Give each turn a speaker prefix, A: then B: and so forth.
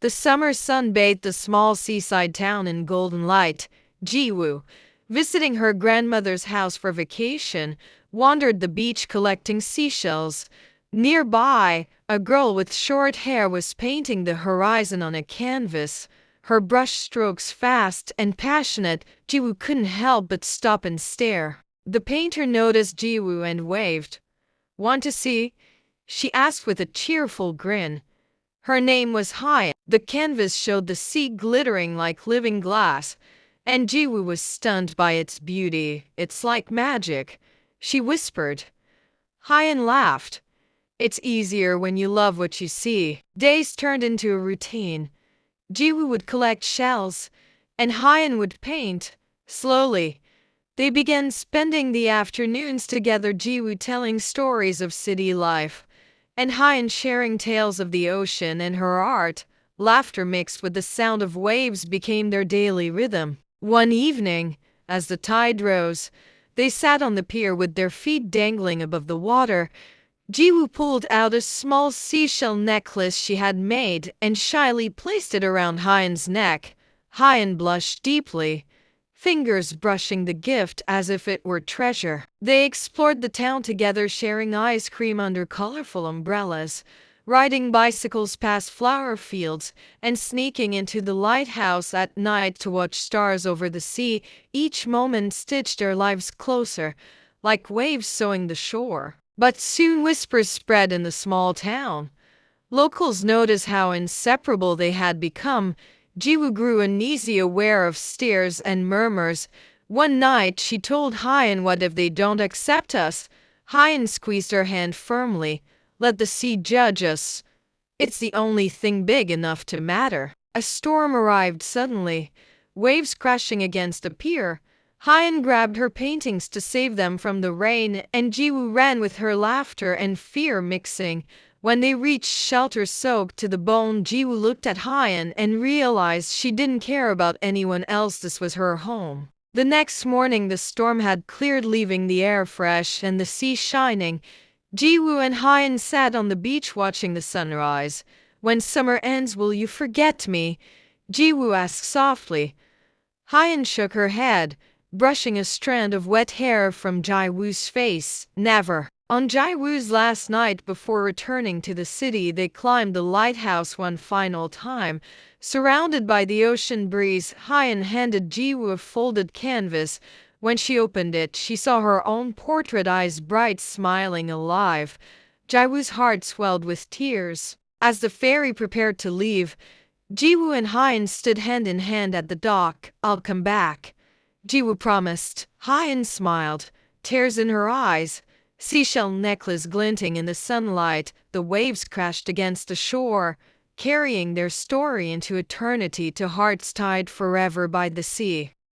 A: The summer sun bathed the small seaside town in golden light. Jiwoo, visiting her grandmother's house for vacation, wandered the beach collecting seashells. Nearby, a girl with short hair was painting the horizon on a canvas, her brush strokes fast and passionate. Jiwoo couldn't help but stop and stare. The painter noticed Jiwoo and waved. "Want to see?" she asked with a cheerful grin. Her name was Hyatt. The canvas showed the sea glittering like living glass, and Jiwoo was stunned by its beauty. "It's like magic," she whispered. Hyan laughed. "It's easier when you love what you see." Days turned into a routine. Jiwoo would collect shells, and Hyan would paint. Slowly, they began spending the afternoons together, Jiwoo telling stories of city life, and Hyan sharing tales of the ocean and her art. Laughter mixed with the sound of waves became their daily rhythm. One evening, as the tide rose, they sat on the pier with their feet dangling above the water. Jiwoo pulled out a small seashell necklace she had made and shyly placed it around Hyan's neck. Hyan blushed deeply, fingers brushing the gift as if it were treasure. They explored the town together, sharing ice cream under colorful umbrellas, riding bicycles past flower fields, and sneaking into the lighthouse at night to watch stars over the sea. Each moment stitched their lives closer, like waves sewing the shore. But soon whispers spread in the small town. Locals noticed how inseparable they had become. Jiwoo grew uneasy, aware of stares and murmurs. One night she told Hyan, "What if they don't accept us?" Hyan squeezed her hand firmly. "Let the sea judge us. It's the only thing big enough to matter." A storm arrived suddenly, waves crashing against the pier. Hyan grabbed her paintings to save them from the rain, and Jiwoo ran with her, laughter and fear mixing. When they reached shelter soaked to the bone, Jiwoo looked at Hyan and realized she didn't care about anyone else. This was her home. The next morning the storm had cleared, leaving the air fresh and the sea shining. Jiwoo and Hyan sat on the beach watching the sunrise. "When summer ends, will you forget me?" Jiwoo asked softly. Hyan shook her head, brushing a strand of wet hair from Jiwoo's face. "Never." On Jiwoo's last night before returning to the city, they climbed the lighthouse one final time. Surrounded by the ocean breeze, Hyan handed Jiwoo a folded canvas. When she opened it, she saw her own portrait, eyes bright, smiling, alive. Jiwoo's heart swelled with tears. As the ferry prepared to leave, Jiwoo and Hyan stood hand in hand at the dock. "I'll come back," Jiwoo promised. Hyan smiled, tears in her eyes, seashell necklace glinting in the sunlight. The waves crashed against the shore, carrying their story into eternity to hearts tied forever by the sea.